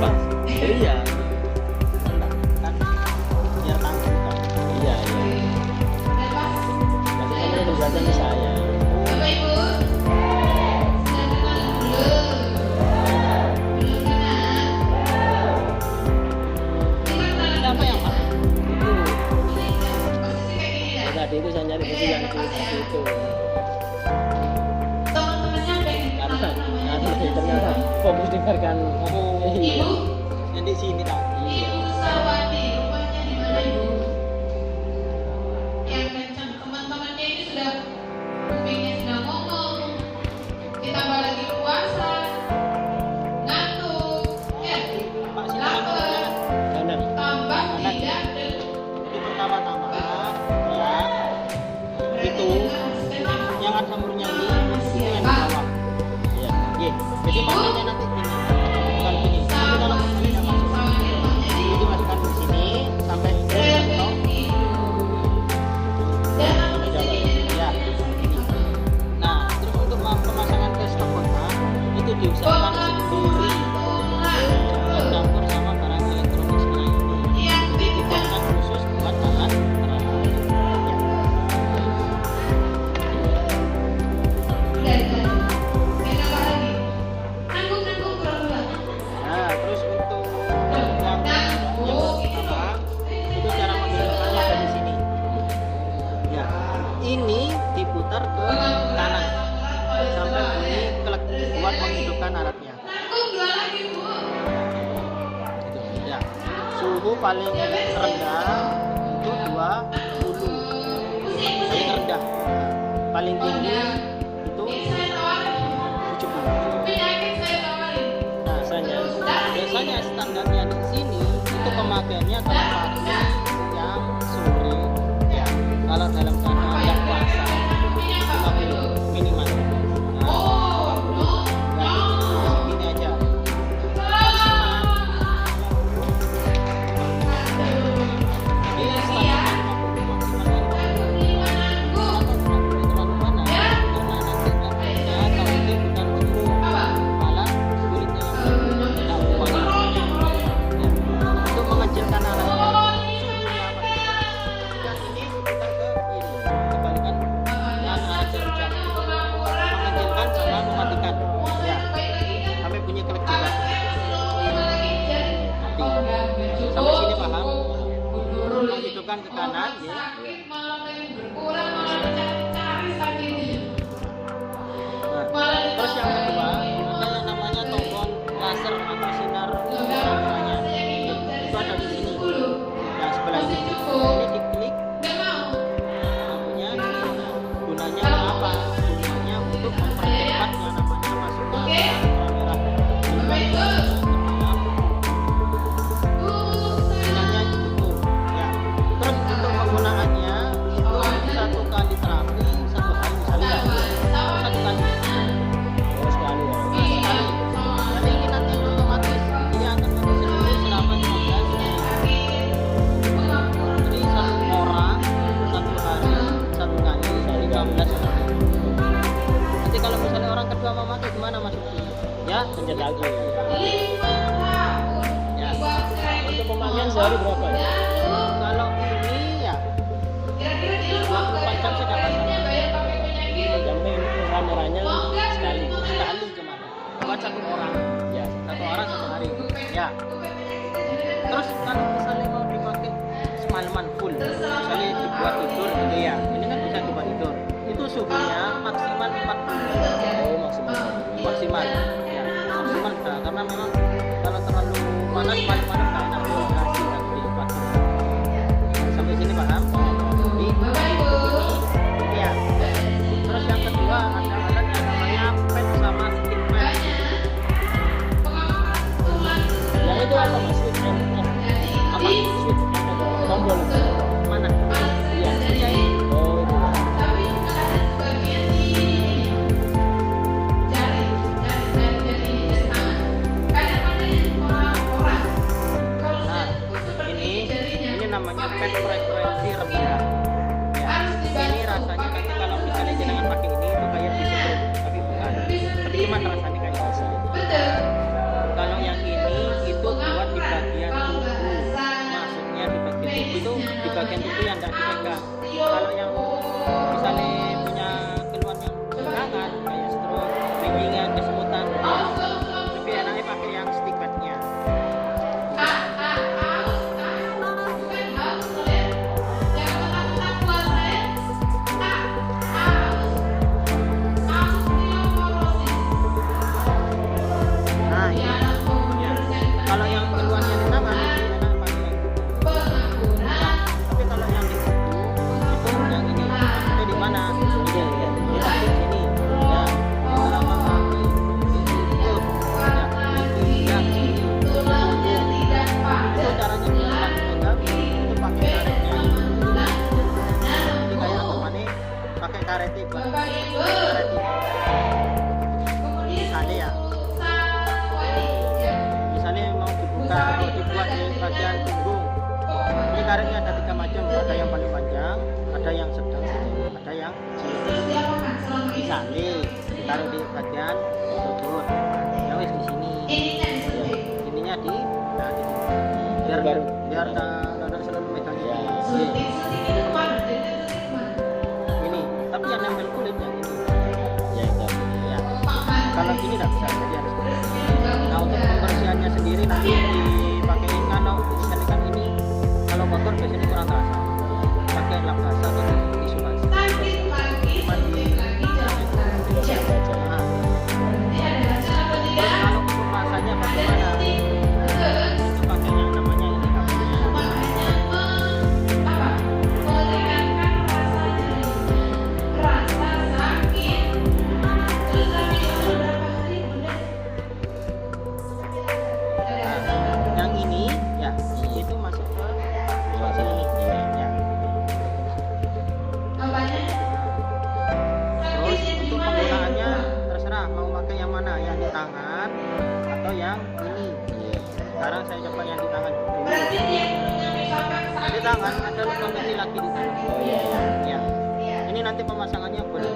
apa? Iya. Kan biar tanggung kan. Iya, iya. Nanti kamu udah berjalan ke saya. Siapa yang Pak? Itu tadi itu saya nyari baju yang itu. Karena ternyata fokus dengarkan. Iya. Yang di sini tau. Iya. Pak sini namanya. Kanan. Itu pertama-tama ya itu yang ada murnya ini itu yang di bawah. Iya. Iya. Jadi makanya nanti gini, bukan gini. Tapi kalau misalnya masuk, itu dimasukkan di sini sampai ke kantong. Ya. Nah, terus untuk pemasangan ke stok kontak itu diusahakan sendiri. Jangan campur sama barang elektronik lain ini. Jadi dibuatkan khusus buat alat peralatan. Nah, terus untuk yang pertama itu cara menggunakannya dari sini. Ya, ini diputar ke kanan sampai bunyi klek buat menghidupkan alatnya. Gitu. Ya, suhu paling rendah itu 20, paling rendah. Paling tinggi itu 70. Biasanya standarnya di sini itu pemakaiannya kalau pakai yang sore ya, kalau dalam keadaan yang puasa 50 minimal. Nah, segini aja maksimal. Jadi standarnya 50 maksimal kan terlalu panas karena nanti takutnya kalau itu bukan jenuh malah kulitnya yang kuat. Untuk mengecilkan alatnya dan ini kita ke ini kebalikan yang alat jam mengecilkan sama mematikan ya sampai bunyi kelek juga. Nanti sampai sini paham, menghidupkan ke kanan ya. Nah, terus yang kedua ada yang namanya tombol laser atau sinar ultravioletnya. Itu ada di sini. Yang sebelah ini. Ini diklik. Lampunya gunanya apa? Gunanya untuk mempercepat yang namanya masuknya kamera. Gunanya itu ya. Terus untuk penggunaannya itu 1 kali terapi 1 hari misalnya 1 kali. Oh, sekali ya. Sekali. Jadi ini nanti otomatis dia akan mengisi selama 15 menit. Jadi 1 orang 1 hari 1 kali 15 menit. Nanti kalau misalnya orang kedua mau pakai gimana masuknya? Ya, Pencet lagi. ya. Untuk pemakaian sehari berapa ya? Kalau ini ya 24 jam sudah pasang. Jamnya kameranya sekali. Sekali cuma buat 1 orang. Ya. 1 orang 1 hari. Ya. Terus kalau misalnya mau dipakai semalaman full, misalnya dibuat tidur gitu ya. Ini kan bisa dibuat tidur. Itu suhunya maksimal 40. Oh, maksimal. Maksimal. Ya, maksimal dah. Karena memang kalau terlalu panas paling-paling nggak enak dehidrasi nanti 40. Sampai sini paham? Jadi ya. Terus yang kedua ada alat yang namanya pad sama stick pad. Yang itu apa mas? Apa? Switch. Tombol. Mana? Iya. Iya ini. Oh, itu. Nah, ini namanya pad frekuensi rendah. Ya, ini rasanya nanti kalau misalnya jenengan pakai ini itu kayak disetrum, tapi bukan. Tapi cuma rasanya kayak gitu. Kalau yang ini itu bagian itu yang nggak dipegang. Kalau yang misalnya punya keluhan yang di tangan kayak stroke, bimbingan, kesemutan, lebih enaknya pakai yang stick padnya. Nah, ini. Ya. Kalau yang keluhannya di tangan lebih enak pakai yang kuku. Tapi kalau yang di kuku itu yang ini. Itu di mana? Ini ya. Di sini. Ya. Lama kaki. Itu. Ya. Ini yang sini. Itu caranya pelan pegang. Itu pakai karetnya. Jadi kayak aku mana? Pakai karet itu. Karet itu. Misalnya ya. Misalnya mau dibuka atau dibuat di bagian punggung, ini karetnya ada 3 macam, ada yang paling panjang, ada yang sedang, ada yang kecil. Misalnya ditaruh di bagian lutut, ya wis di sini, ininya di, nah, di biar nggak selalu megang ini. Ini, tapi yang nempel kulit yang ini, Ya itu. ya. Kalau ini nggak bisa, jadi harus. Nah untuk pembersihannya sendiri nanti dipakein kalau misalkan ini kalau kotor biasanya kurang terasa. Pakai lap basah atau tisu basah. Cuma di nah. Terus kalau untuk rasanya bagaimana? Itu pakai yang namanya ini kabelnya. Yang ini ya itu masuk ke sini ya. Terus untuk penggunaannya terserah mau pakai yang mana, yang di tangan atau yang ini. Sekarang saya coba yang di tangan dulu. Di tangan ada lubang kecil lagi di tangan. Oh iya. Ya. Ini nanti pemasangannya boleh